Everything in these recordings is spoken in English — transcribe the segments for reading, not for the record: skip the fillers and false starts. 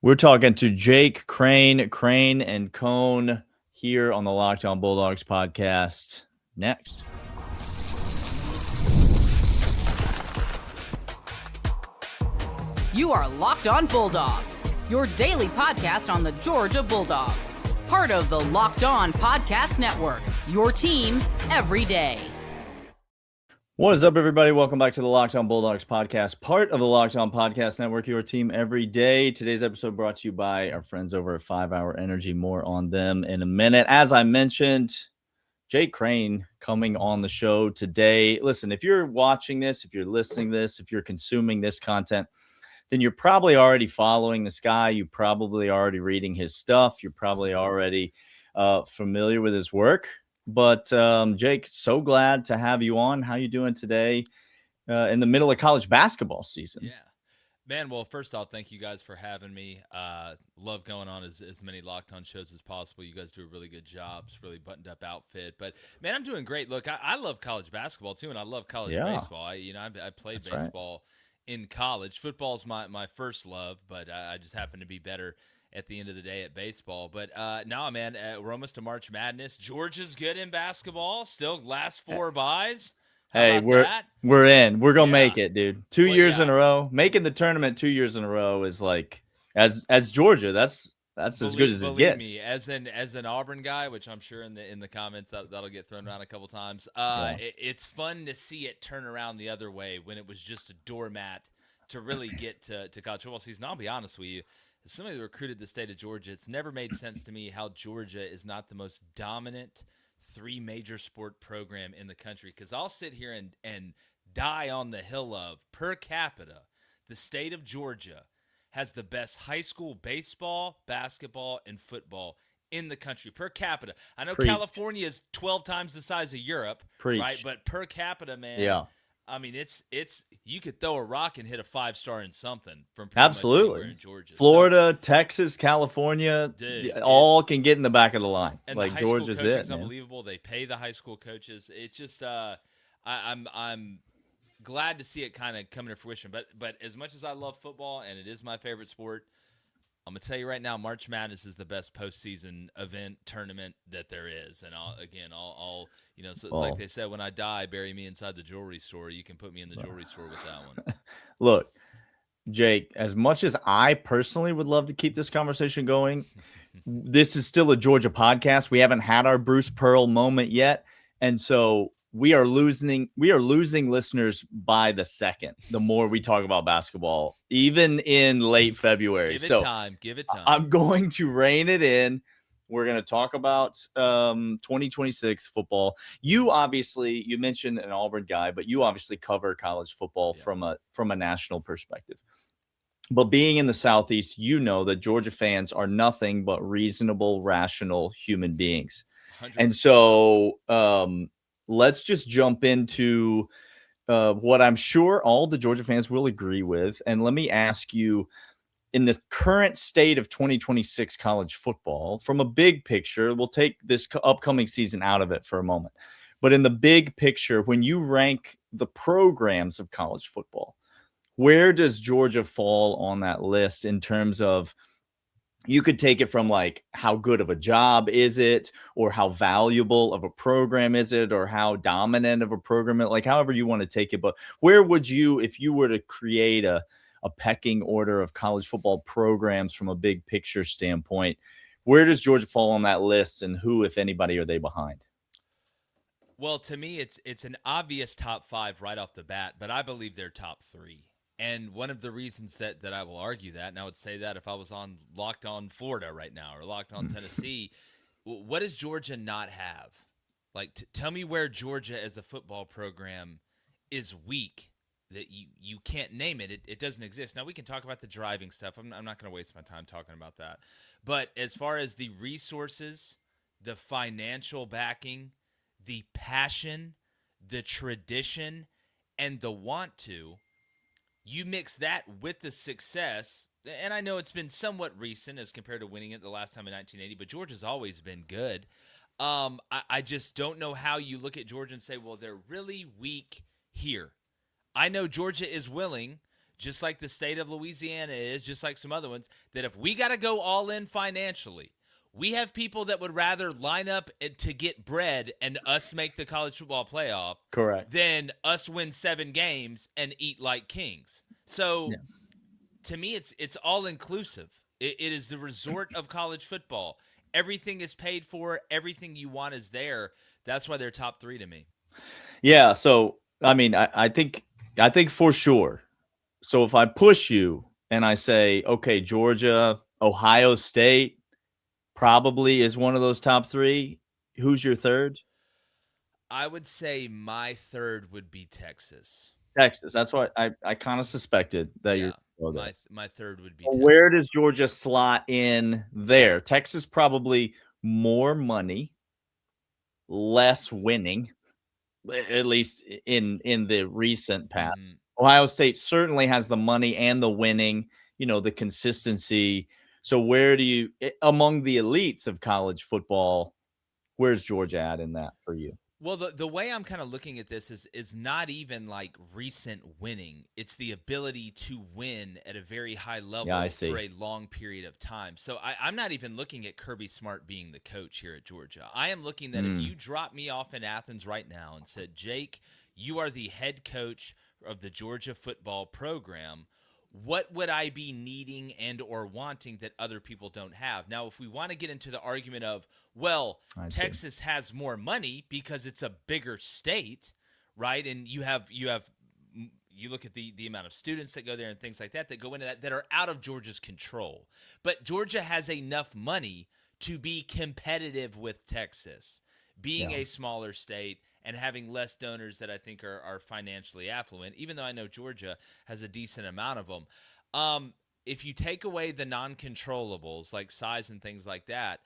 We're talking to Jake, Crain, and Cone here on the Locked On Bulldogs podcast. Next. You are Locked On Bulldogs, your daily podcast on the Georgia Bulldogs. Part of the Locked On Podcast Network, your team every day. What is up, everybody? Welcome back to the Locked On Bulldogs podcast, part of the Locked On Podcast Network, your team every day. Today's episode brought to you by our friends over at 5 Hour Energy. More on them in a minute. As I mentioned, Jake Crain coming on the show today. Listen, if you're watching this, if you're listening to this, if you're consuming this content, then you're probably already following this guy. You're probably already reading his stuff. You're probably already familiar with his work. But Jake, so glad to have you on. How you doing today in the middle of college basketball season? Yeah, man. Well, first off, thank you guys for having me. Love going on as many Locked On shows as possible. You guys do a really good job. It's really buttoned up outfit. But man, I'm doing great. Look, I love college basketball too, and I love college baseball. I played baseball in college. Football's my first love, but I just happen to be better at the end of the day at baseball. But no, man, we're almost to March Madness. Georgia's good in basketball. Still last four buys. Hey, we're in. We're gonna make it, dude. 2 years in a row. Making the tournament 2 years in a row is like, as Georgia, that's as good as it gets. Me, as an Auburn guy, which I'm sure in the comments that'll get thrown around a couple times. It's fun to see it turn around the other way when it was just a doormat to really get to college football season. I'll be honest with you. As somebody that recruited the state of Georgia, it's never made sense to me how Georgia is not the most dominant three major sport program in the country. Because I'll sit here and die on the hill of, per capita, the state of Georgia has the best high school baseball, basketball, and football in the country per capita. I know California is 12 times the size of Europe, right? But per capita, man. Yeah. I mean, it's you could throw a rock and hit a 5-star in something from absolutely much anywhere in Georgia. Florida, Texas, California, dude, all can get in the back of the line. And like the Georgia's it. It's unbelievable. They pay the high school coaches. It's just I'm glad to see it kind of coming to fruition. But as much as I love football and it is my favorite sport, I'm gonna tell you right now, March Madness is the best postseason event tournament that there is. And I'll so it's like they said, when I die, bury me inside the jewelry store. You can put me in the jewelry store with that one. Look, Jake, as much as I personally would love to keep this conversation going, this is still a Georgia podcast. We haven't had our Bruce Pearl moment yet, and so we are losing listeners by the second. The more we talk about basketball, even in late February. Give it time. I'm going to rein it in. We're going to talk about 2026 football. You mentioned an Auburn guy, but you obviously cover college football from a national perspective. But being in the Southeast, you know that Georgia fans are nothing but reasonable, rational human beings. 100%. And so let's just jump into what I'm sure all the Georgia fans will agree with. And let me ask you, in the current state of 2026 college football, from a big picture, we'll take this upcoming season out of it for a moment. But in the big picture, when you rank the programs of college football, where does Georgia fall on that list in terms of, you could take it from like, how good of a job is it, or how valuable of a program is it, or how dominant of a program, like however you want to take it. But where would you, if you were to create a pecking order of college football programs from a big picture standpoint, where does Georgia fall on that list, and who, if anybody, are they behind? Well, to me, it's an obvious top five right off the bat, but I believe they're top three. And one of the reasons that I will argue that, and I would say that if I was on Locked On Florida right now or Locked On Tennessee, what does Georgia not have? Like, tell me where Georgia as a football program is weak, that you can't name it. It doesn't exist. Now, we can talk about the driving stuff. I'm not going to waste my time talking about that. But as far as the resources, the financial backing, the passion, the tradition, and the want to, you mix that with the success, and I know it's been somewhat recent as compared to winning it the last time in 1980, but Georgia's always been good. I just don't know how you look at Georgia and say, well, they're really weak here. I know Georgia is willing. just like the state of Louisiana is, just like some other ones, that if we got to go all in financially, we have people that would rather line up to get bread and us make the college football playoff Correct. than us win 7 games and eat like kings. So to me, it's all inclusive. It is the resort of college football. Everything is paid for. Everything you want is there. That's why they're top 3 to me. Yeah. So, I mean, I think for sure. So if I push you and I say, okay, Georgia, Ohio State probably is one of those top 3. Who's your third? I would say my third would be Texas. Texas. That's what I kind of suspected that you're. My third would be Texas. Where does Georgia slot in there? Texas probably more money, less winning, at least in the recent past. Mm-hmm. Ohio State certainly has the money and the winning, the consistency. So where do you, among the elites of college football, where's Georgia at in that for you? Well, the way I'm kind of looking at this is not even like recent winning. It's the ability to win at a very high level for a long period of time. So I'm not even looking at Kirby Smart being the coach here at Georgia. I am looking that if you drop me off in Athens right now and said, Jake, you are the head coach of the Georgia football program, what would I be needing and or wanting that other people don't have? Now, if we want to get into the argument of, well, Texas has more money because it's a bigger state, right? And you look at the amount of students that go there and things like that go into that are out of Georgia's control. But Georgia has enough money to be competitive with Texas, being a smaller state and having less donors that I think are financially affluent, even though I know Georgia has a decent amount of them. If you take away the non-controllables like size and things like that,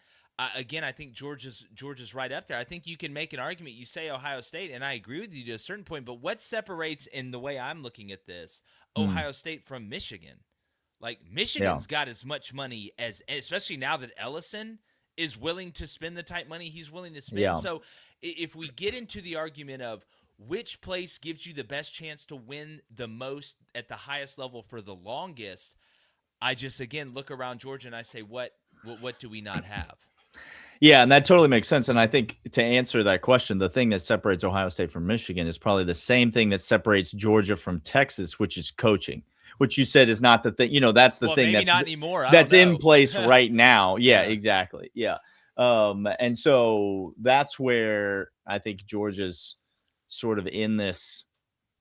again, I think Georgia's right up there. I think you can make an argument. You say Ohio State, and I agree with you to a certain point, but what separates, in the way I'm looking at this, Ohio State from Michigan? Like, Michigan's got as much money as, especially now that Ellison is willing to spend the type money he's willing to spend. So if we get into the argument of which place gives you the best chance to win the most at the highest level for the longest, I just, again, look around Georgia and I say, what do we not have? Yeah, and that totally makes sense. And I think to answer that question, the thing that separates Ohio State from Michigan is probably the same thing that separates Georgia from Texas, which is coaching, which you said is not the thing. That's the thing maybe not anymore. That's in place right now. Yeah, exactly. Yeah. And so that's where I think Georgia's sort of in this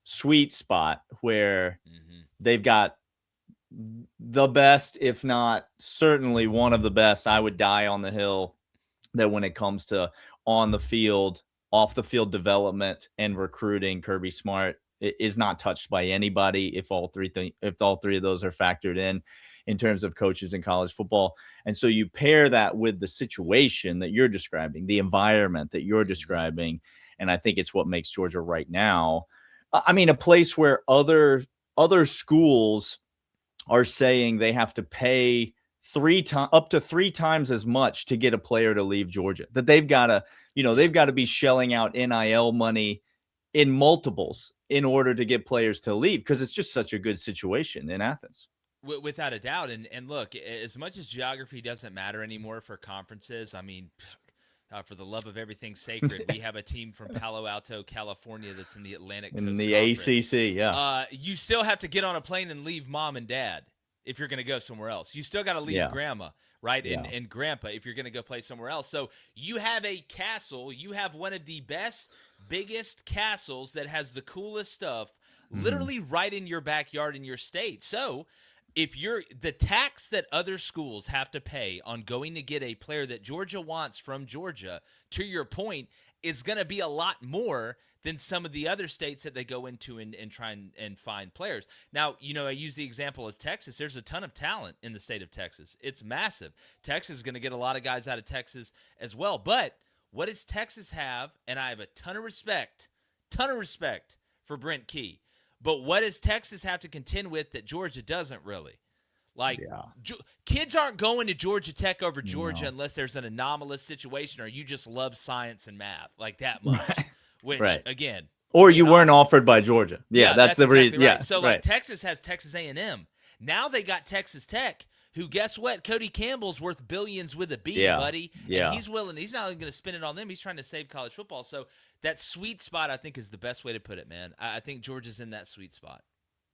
sweet spot where they've got the best, if not certainly one of the best. I would die on the hill that when it comes to on the field, off the field development and recruiting, Kirby Smart is not touched by anybody if all three of those are factored in terms of coaches in college football. And so you pair that with the situation that you're describing, the environment that you're describing, and I think it's what makes Georgia right now, I mean, a place where other schools are saying they have to pay up to 3 times as much to get a player to leave Georgia, that they've got to be shelling out NIL money in multiples in order to get players to leave, because it's just such a good situation in Athens. Without a doubt. And look, as much as geography doesn't matter anymore for conferences, I mean, for the love of everything sacred, we have a team from Palo Alto, California that's in the Atlantic Coast in the Conference. ACC, you still have to get on a plane and leave mom and dad if you're going to go somewhere else. You still got to leave grandma, right? And grandpa if you're going to go play somewhere else. So you have a castle. You have one of the best, biggest castles that has the coolest stuff literally right in your backyard in your state. So if the tax that other schools have to pay on going to get a player that Georgia wants from Georgia, to your point, is going to be a lot more than some of the other states that they go into and try and find players. Now, I use the example of Texas. There's a ton of talent in the state of Texas. It's massive. Texas is going to get a lot of guys out of Texas as well. But what does Texas have? And I have a ton of respect for Brent Key. But what does Texas have to contend with that Georgia doesn't really? Kids aren't going to Georgia Tech over Georgia unless there's an anomalous situation or you just love science and math like that much. Which, again, Or you weren't offered by Georgia. Yeah, that's the exactly reason. right. Yeah, So right. like Texas has Texas A&M. Now they got Texas Tech, who, guess what? Cody Campbell's worth billions with a B, buddy. Yeah. And he's not only going to spend it on them, he's trying to save college football. So that sweet spot, I think, is the best way to put it, man. I think Georgia's in that sweet spot.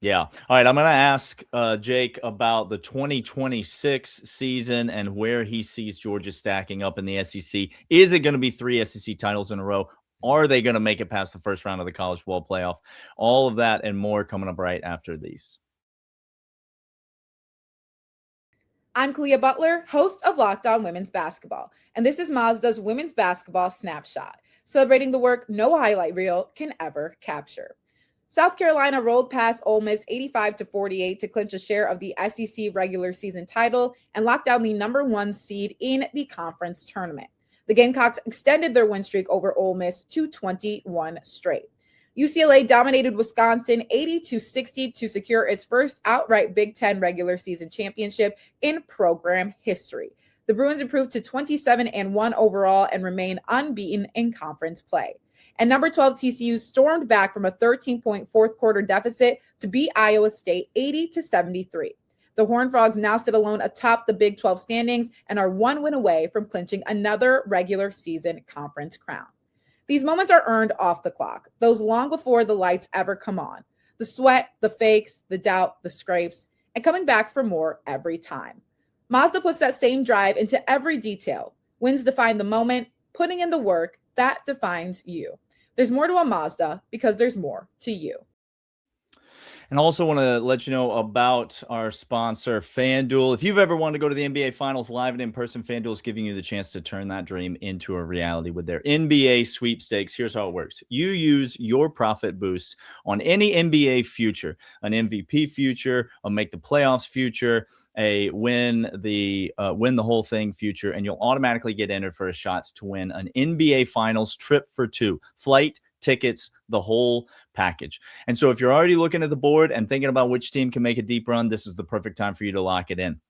Yeah. All right. I'm going to ask Jake about the 2026 season and where he sees Georgia stacking up in the SEC. Is it going to be 3 SEC titles in a row? Are they going to make it past the first round of the college football playoff? All of that and more coming up right after these. I'm Kalia Butler, host of Locked On Women's Basketball, and this is Mazda's Women's Basketball Snapshot, celebrating the work no highlight reel can ever capture. South Carolina rolled past Ole Miss 85-48 to clinch a share of the SEC regular season title and lock down the number 1 seed in the conference tournament. The Gamecocks extended their win streak over Ole Miss to 21 straight. UCLA dominated Wisconsin 80-60 to secure its first outright Big Ten regular season championship in program history. The Bruins improved to 27-1 overall and remain unbeaten in conference play. And number 12 TCU stormed back from a 13-point fourth quarter deficit to beat Iowa State 80-73. The Horned Frogs now sit alone atop the Big 12 standings and are 1 win away from clinching another regular season conference crown. These moments are earned off the clock, those long before the lights ever come on. The sweat, the fakes, the doubt, the scrapes, and coming back for more every time. Mazda puts that same drive into every detail. Wins define the moment, putting in the work, that defines you. There's more to a Mazda because there's more to you. And also want to let you know about our sponsor, FanDuel. If you've ever wanted to go to the NBA Finals live and in person, FanDuel is giving you the chance to turn that dream into a reality with their NBA sweepstakes. Here's how it works. You use your profit boost on any NBA future, an MVP future, a make the playoffs future, a win the whole thing future, and you'll automatically get entered for a shot to win an NBA Finals trip for 2. Flight, tickets, the whole package. And so if you're already looking at the board and thinking about which team can make a deep run, this is the perfect time for you to lock it in.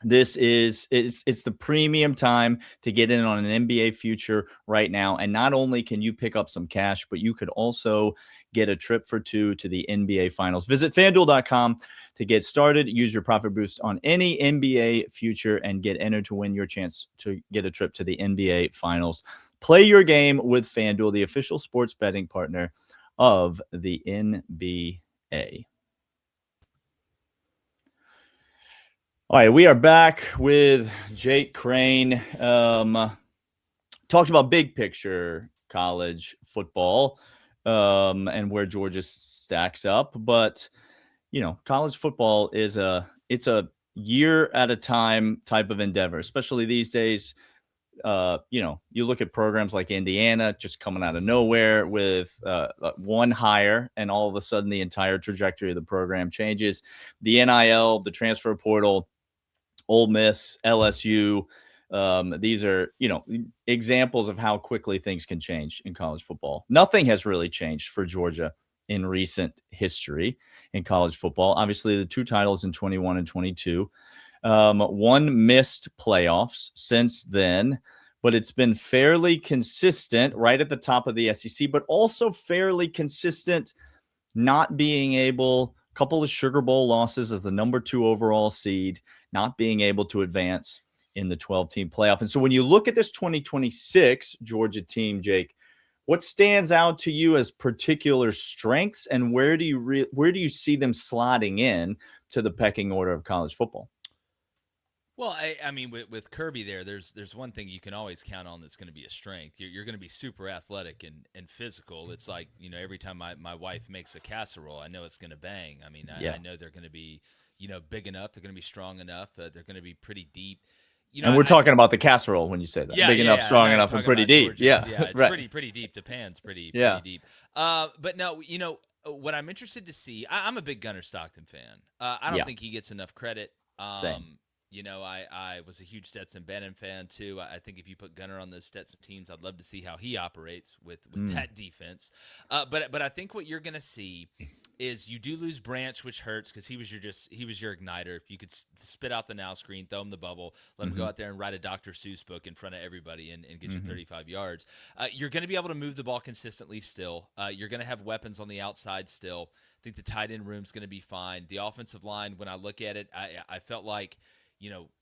It's the premium time to get in on an NBA future right now. And not only can you pick up some cash, but you could also get a trip for 2 to the NBA Finals. Visit FanDuel.com to get started. Use your profit boost on any NBA future and get entered to win your chance to get a trip to the NBA Finals. Play your game with FanDuel, the official sports betting partner of the NBA. All right, we are back with Jake Crain. Talked about big picture college football and where Georgia stacks up, but college football is it's a year at a time type of endeavor, especially these days. You look at programs like Indiana just coming out of nowhere with one hire, and all of a sudden the entire trajectory of the program changes. The NIL, the transfer portal, Ole Miss, LSU. These are, examples of how quickly things can change in college football. Nothing has really changed for Georgia in recent history in college football. Obviously, the 2 titles in 21 and 22. 1 missed playoffs since then, but it's been fairly consistent right at the top of the SEC, but also fairly consistent not being able, a couple of Sugar Bowl losses as the number 2 overall seed, not being able to advance in the 12-team playoff. And so when you look at this 2026 Georgia team, Jake, what stands out to you as particular strengths, and where do you see them slotting in to the pecking order of college football? Well, I mean, with Kirby there, there's one thing you can always count on that's going to be a strength. You're going to be super athletic and physical. It's like, every time my wife makes a casserole, I know it's going to bang. I mean, I know they're going to be, big enough. They're going to be strong enough. They're going to be pretty deep. And we're talking about the casserole when you say that. Big enough, strong enough, and pretty deep. Yeah, it's right. pretty deep. The pan's pretty deep. But no, what I'm interested to see, I'm a big Gunnar Stockton fan. I don't think he gets enough credit. Same. I was a huge Stetson Bennett fan too. I think if you put Gunnar on those Stetson teams, I'd love to see how he operates with that defense. But I think what you're going to see is you do lose Branch, which hurts because he was your igniter. You could spit out the now screen, throw him the bubble, let him go out there and write a Dr. Seuss book in front of everybody and get you 35 yards. You're going to be able to move the ball consistently still. You're going to have weapons on the outside still. I think the tight end room's going to be fine. The offensive line, when I look at it, I felt like,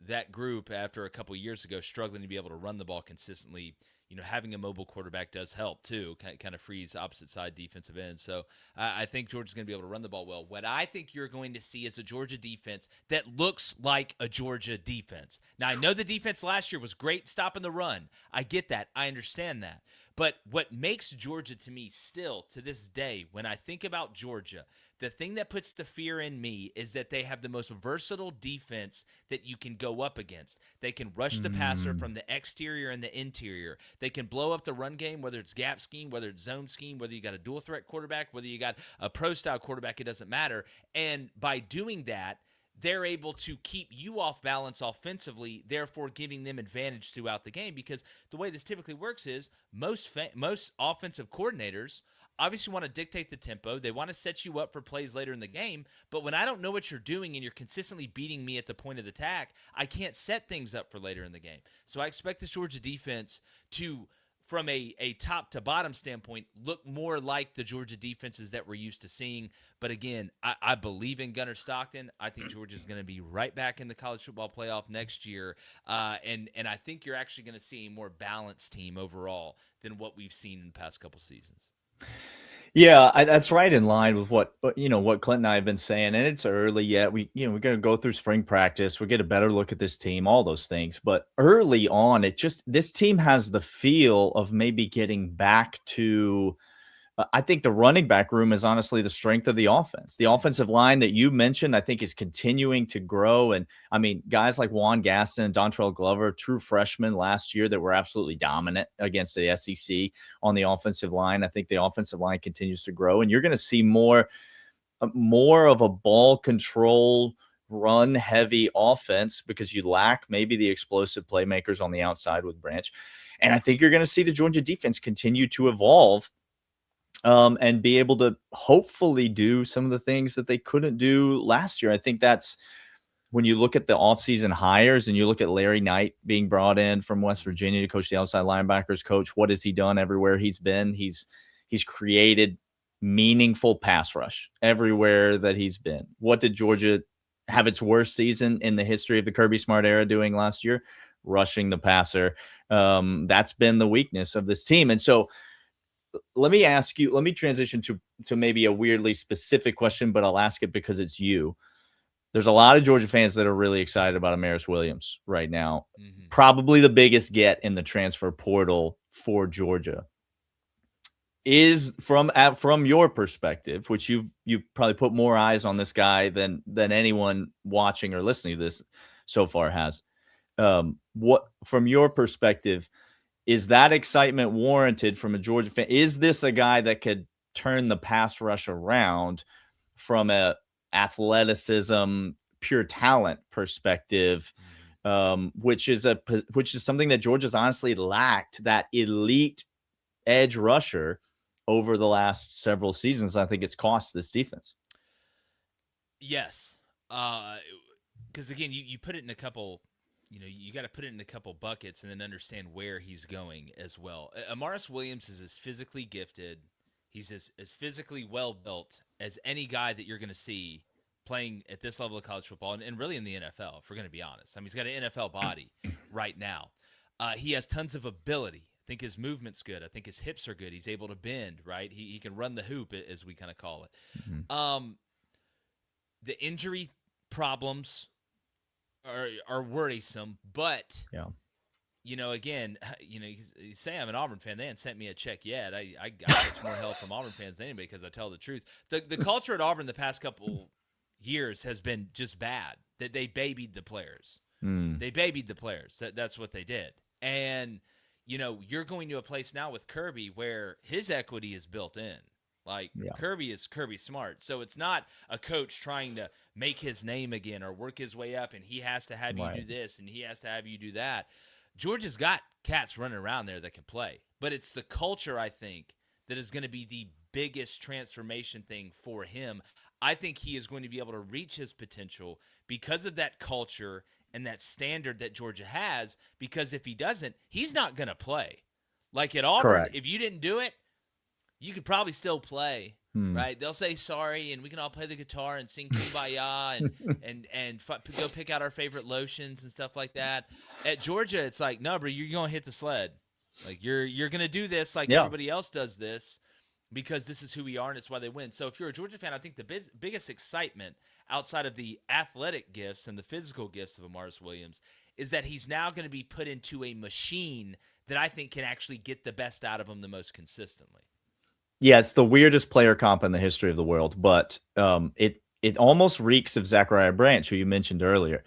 that group after a couple years ago struggling to be able to run the ball consistently, having a mobile quarterback does help too, kind of frees opposite side defensive ends. So I think Georgia's going to be able to run the ball well. What I think you're going to see is a Georgia defense that looks like a Georgia defense. Now, I know the defense last year was great stopping the run. I get that. I understand that. But what makes Georgia to me still to this day, when I think about Georgia, the thing that puts the fear in me is that they have the most versatile defense that you can go up against. They can rush the passer from the exterior and the interior. They can blow up the run game, whether it's gap scheme, whether it's zone scheme, whether you got a dual threat quarterback, whether you got a pro-style quarterback, it doesn't matter. And by doing that, they're able to keep you off balance offensively, therefore giving them advantage throughout the game. Because the way this typically works is most offensive coordinators obviously want to dictate the tempo. They want to set you up for plays later in the game. But when I don't know what you're doing and you're consistently beating me at the point of the attack, I can't set things up for later in the game. So I expect this Georgia defense to, from a top to bottom standpoint, look more like the Georgia defenses that we're used to seeing. But again, I believe in Gunnar Stockton. I think Georgia's going to be right back in the college football playoff next year. And I think you're actually going to see a more balanced team overall than what we've seen in the past couple seasons. Yeah, that's right in line with what Clint and I have been saying, and it's early yet. We're going to go through spring practice. We get a better look at this team, all those things. But early on, this team has the feel of maybe getting back to. I think the running back room is honestly the strength of the offense. The offensive line that you mentioned, I think, is continuing to grow. And I mean, guys like Juan Gaston and Dontrell Glover, true freshmen last year that were absolutely dominant against the SEC on the offensive line. I think the offensive line continues to grow, and you're going to see more of a ball control, run heavy offense because you lack maybe the explosive playmakers on the outside with Branch. And I think you're going to see the Georgia defense continue to evolve. And be able to hopefully do some of the things that they couldn't do last year. I think that's when you look at the offseason hires and you look at Larry Knight being brought in from West Virginia to coach the outside linebackers coach. What has he done everywhere he's been? He's created meaningful pass rush everywhere that he's been. What did Georgia have its worst season in the history of the Kirby Smart era doing last year? Rushing the passer. That's been the weakness of this team. And so, let me transition to maybe a weirdly specific question, but I'll ask it because it's you. There's a lot of Georgia fans that are really excited about Amaris Williams right now. Mm-hmm. Probably the biggest get in the transfer portal for Georgia. Is from your perspective, which you've probably put more eyes on this guy than anyone watching or listening to this so far has. What from your perspective, is that excitement warranted from a Georgia fan? Is this a guy that could turn the pass rush around from a athleticism, pure talent perspective, which is something that Georgia's honestly lacked, that elite edge rusher over the last several seasons? I think it's cost this defense. Yes. Because again, you put it in a couple. You got to put it in a couple buckets and then understand where he's going as well. Amaris Williams is as physically gifted. He's as physically well-built as any guy that you're going to see playing at this level of college football and really in the NFL, if we're going to be honest. I mean, he's got an NFL body right now. He has tons of ability. I think his movement's good. I think his hips are good. He's able to bend, right? He can run the hoop, as we kind of call it. Mm-hmm. The injury problems are worrisome, but again, you say I'm an Auburn fan. They haven't sent me a check yet. I get more help from Auburn fans than anybody because I tell the truth. The culture at Auburn the past couple years has been just bad. That they babied the players. They babied the players. That's what they did. And you're going to a place now with Kirby where his equity is built in. Kirby is Kirby Smart. So it's not a coach trying to make his name again or work his way up, and he has to have you do this and he has to have you do that. Georgia's got cats running around there that can play. But it's the culture, I think, that is going to be the biggest transformation thing for him. I think he is going to be able to reach his potential because of that culture and that standard that Georgia has, because if he doesn't, he's not going to play. Like at Auburn, Correct. if you didn't do it, you could probably still play, right? They'll say sorry, and we can all play the guitar and sing Kumbaya and go pick out our favorite lotions and stuff like that. At Georgia, it's like, no, bro, you're going to hit the sled. Like you're going to do this like everybody else does this, because this is who we are and it's why they win. So if you're a Georgia fan, I think the biggest excitement outside of the athletic gifts and the physical gifts of Amaris Williams is that he's now going to be put into a machine that I think can actually get the best out of him the most consistently. Yeah, it's the weirdest player comp in the history of the world, but it almost reeks of Zachariah Branch, who you mentioned earlier.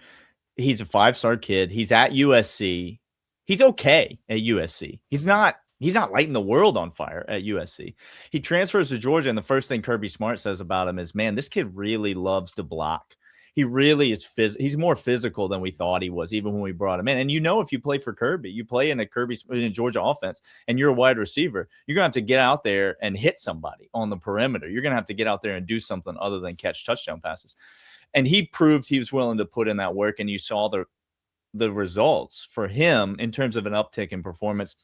He's a 5-star kid. He's at USC. He's okay at USC. He's not lighting the world on fire at USC. He transfers to Georgia, and the first thing Kirby Smart says about him is, man, this kid really loves to block. He really is he's more physical than we thought he was, even when we brought him in. And if you play for Kirby, you play in a Georgia offense, and you're a wide receiver, you're going to have to get out there and hit somebody on the perimeter. You're going to have to get out there and do something other than catch touchdown passes. And he proved he was willing to put in that work, and you saw the results for him in terms of an uptick in performance.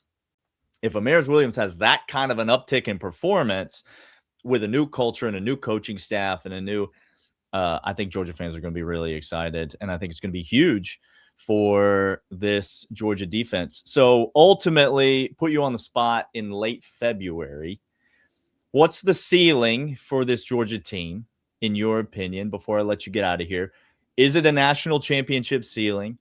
If Amaris Williams has that kind of an uptick in performance with a new culture and a new coaching staff and a new I think Georgia fans are going to be really excited, and I think it's going to be huge for this Georgia defense. So ultimately, put you on the spot in late February. What's the ceiling for this Georgia team, in your opinion, before I let you get out of here? Is it a national championship ceiling?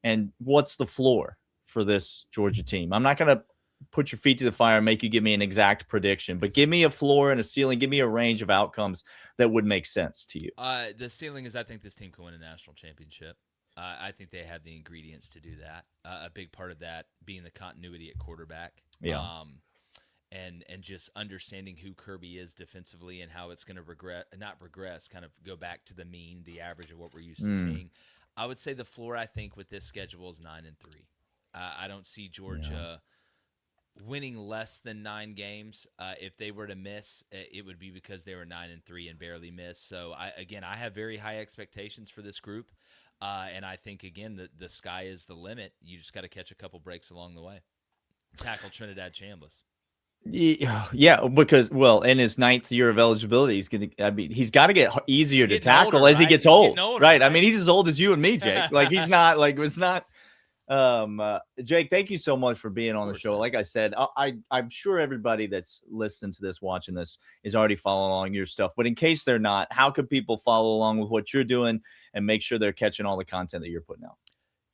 And what's the floor for this Georgia team? I'm not going to put your feet to the fire and make you give me an exact prediction, but give me a floor and a ceiling. Give me a range of outcomes that would make sense to you. The ceiling is I think this team can win a national championship. I think they have the ingredients to do that. A big part of that being the continuity at quarterback. Yeah. And just understanding who Kirby is defensively and how it's going to kind of go back to the mean, the average of what we're used to seeing. I would say the floor, I think, with this schedule is 9-3. I don't see Georgia winning less than 9 games. If they were to miss, it would be because they were 9-3 and barely missed. So I have very high expectations for this group. And I think, again, the sky is the limit. You just got to catch a couple breaks along the way. Tackle Trinidad Chambliss. Yeah, because in his 9th year of eligibility, he's got to get easier to tackle older, as he gets old, older, right? I mean, he's as old as you and me, Jake. Like he's not it's not. Jake, thank you so much for being on the show. Like I said, I'm sure everybody that's listening to this, watching this, is already following along your stuff. But in case they're not, how can people follow along with what you're doing and make sure they're catching all the content that you're putting out?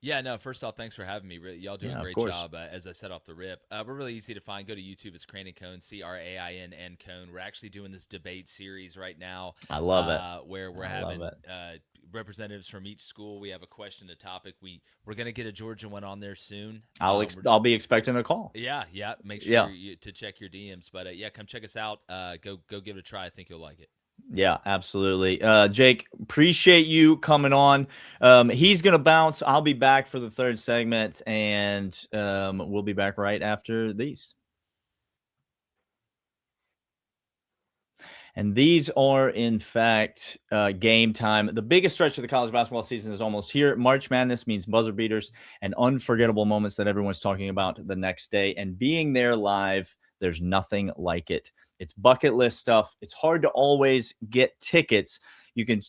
Yeah, no, first off, thanks for having me. Y'all do a great job, as I said off the rip. We're really easy to find. Go to YouTube. It's Crain and Cone, Crain and Cone. We're actually doing this debate series right now. I love it. Where we're having representatives from each school. We have a question, a topic. We're going to get a Georgia one on there soon. I'll be expecting a call. Yeah. Make sure to check your DMs. But, come check us out. Go give it a try. I think you'll like it. Yeah, absolutely. Jake, appreciate you coming on. He's going to bounce. I'll be back for the third segment, and we'll be back right after these. And these are, in fact, game time. The biggest stretch of the college basketball season is almost here. March Madness means buzzer beaters and unforgettable moments that everyone's talking about the next day. And being there live, there's nothing like it. It's bucket list stuff. It's hard to always get tickets.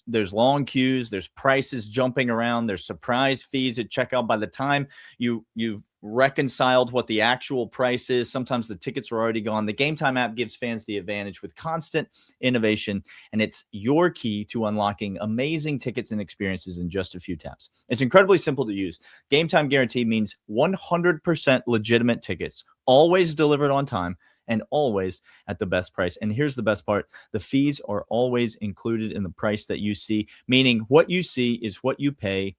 There's long queues, there's prices jumping around, there's surprise fees at checkout. By the time you've reconciled what the actual price is, sometimes the tickets are already gone. The Gametime app gives fans the advantage with constant innovation, and it's your key to unlocking amazing tickets and experiences in just a few taps. It's incredibly simple to use. Gametime Guarantee means 100% legitimate tickets, always delivered on time, and always at the best price. And here's the best part. The fees are always included in the price that you see, meaning what you see is what you pay,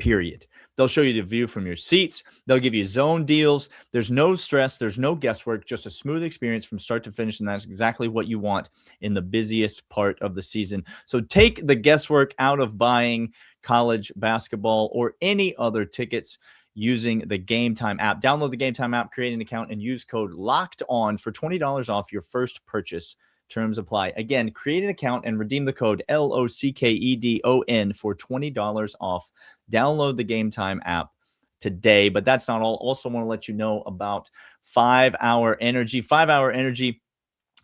period. They'll show you the view from your seats. They'll give you zone deals. There's no stress. There's no guesswork, just a smooth experience from start to finish. And that's exactly what you want in the busiest part of the season. So take the guesswork out of buying college basketball or any other tickets. using the Gametime app. Download the Gametime app, create an account, and use code LOCKEDON for $20 off your first purchase. Terms apply. Again, create an account and redeem the code LOCKEDON for $20 off. Download the Gametime app today. But that's not all. Also want to let you know about 5 Hour Energy. 5 Hour Energy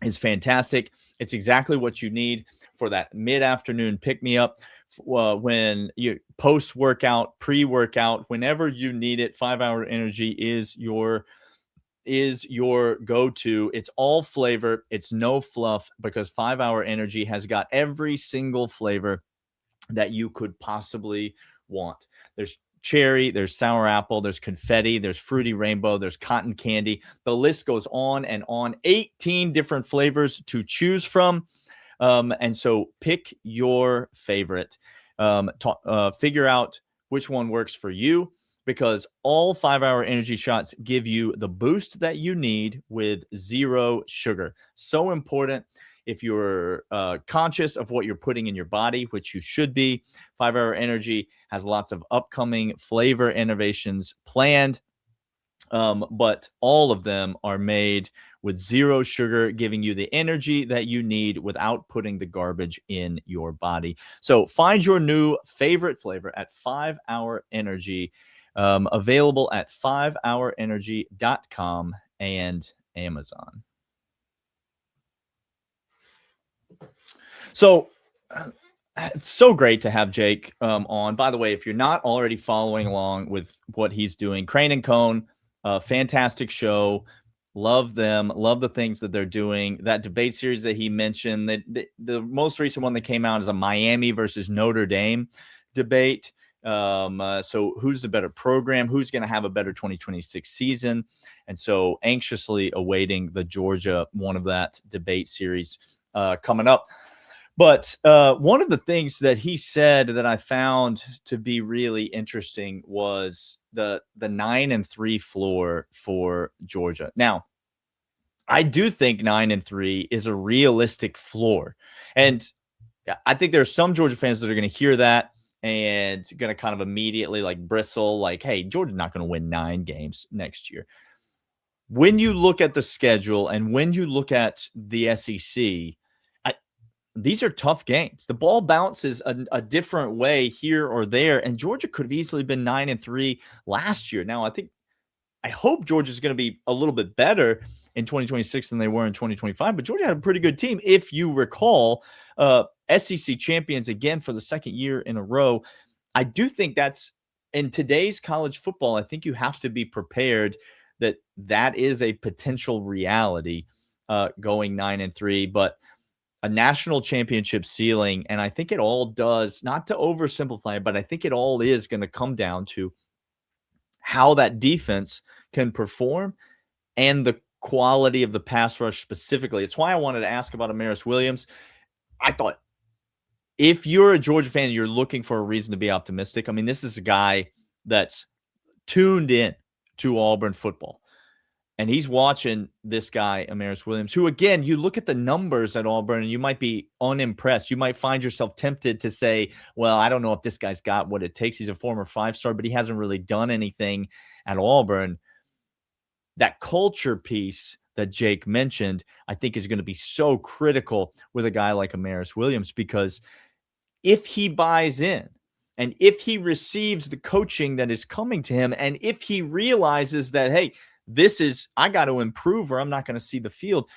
is fantastic. It's exactly what you need for that mid-afternoon pick-me-up. When you post-workout, pre-workout, whenever you need it, 5 Hour Energy is your go-to. It's all flavor. It's no fluff, because 5 Hour Energy has got every single flavor that you could possibly want. There's cherry, there's sour apple, there's confetti, there's fruity rainbow, there's cotton candy. The list goes on and on. 18 different flavors to choose from. And so pick your favorite. Figure out which one works for you, because all 5 Hour Energy shots give you the boost that you need with zero sugar. So important if you're conscious of what you're putting in your body, which you should be. 5 Hour Energy has lots of upcoming flavor innovations planned, but all of them are made with zero sugar, giving you the energy that you need without putting the garbage in your body. So find your new favorite flavor at 5 Hour Energy, available at 5hourenergy.com and Amazon. So it's so great to have Jake on. By the way, if you're not already following along with what he's doing, Crain and Cone, fantastic show. Love them. Love the things that they're doing. That debate series that he mentioned, the most recent one that came out is a Miami versus Notre Dame debate. So who's the better program? Who's going to have a better 2026 season? And so anxiously awaiting the Georgia one of that debate series coming up. But one of the things that he said that I found to be really interesting was the 9-3 floor for Georgia. Now, I do think 9-3 is a realistic floor. And I think there are some Georgia fans that are going to hear that and going to kind of immediately like bristle, like, hey, Georgia's not going to win 9 games next year. When you look at the schedule and when you look at the SEC, these are tough games. The ball bounces a different way here or there, and Georgia could have easily been 9-3 last year. Now, I hope Georgia's going to be a little bit better in 2026 than they were in 2025, but Georgia had a pretty good team. If you recall, SEC champions again for the second year in a row. I do think that's, in today's college football, I think you have to be prepared that is a potential reality going 9-3, but a national championship ceiling. And I think it all does, not to oversimplify it, but I think it all is going to come down to how that defense can perform and the quality of the pass rush specifically. It's why I wanted to ask about Amaris Williams. I thought, if you're a Georgia fan and you're looking for a reason to be optimistic, I mean, this is a guy that's tuned in to Auburn football. And he's watching this guy, Amaris Williams, who, again, you look at the numbers at Auburn and you might be unimpressed. You might find yourself tempted to say, well, I don't know if this guy's got what it takes. He's a former 5-star, but he hasn't really done anything at Auburn. That culture piece that Jake mentioned, I think, is going to be so critical with a guy like Amaris Williams, because if he buys in and if he receives the coaching that is coming to him, and if he realizes that, hey, I got to improve or I'm not going to see the field,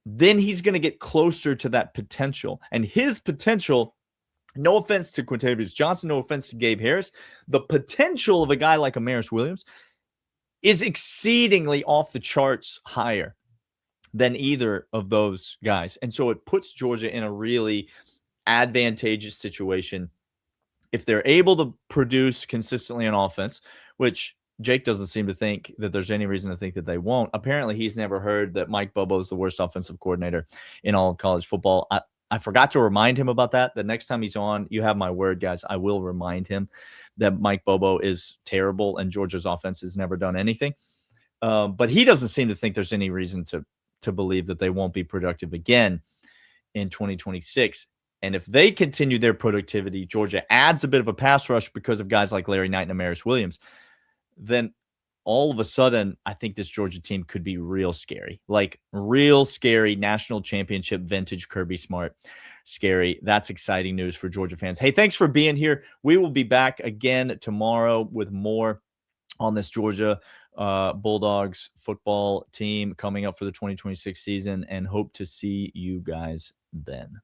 then he's going to get closer to that potential. And his potential, no offense to Quintavious Johnson, no offense to Gabe Harris, the potential of a guy like Amaris Williams is exceedingly off the charts higher than either of those guys. And so it puts Georgia in a really advantageous situation if they're able to produce consistently on offense, which Jake doesn't seem to think that there's any reason to think that they won't. Apparently, he's never heard that Mike Bobo is the worst offensive coordinator in all of college football. I forgot to remind him about that. The next time he's on, you have my word, guys, I will remind him that Mike Bobo is terrible and Georgia's offense has never done anything. But he doesn't seem to think there's any reason to believe that they won't be productive again in 2026. And if they continue their productivity, Georgia adds a bit of a pass rush because of guys like Larry Knight and Amaris Williams, then all of a sudden, I think this Georgia team could be real scary. Like real scary, national championship vintage Kirby Smart scary. That's exciting news for Georgia fans. Hey, thanks for being here. We will be back again tomorrow with more on this Georgia Bulldogs football team coming up for the 2026 season, and hope to see you guys then.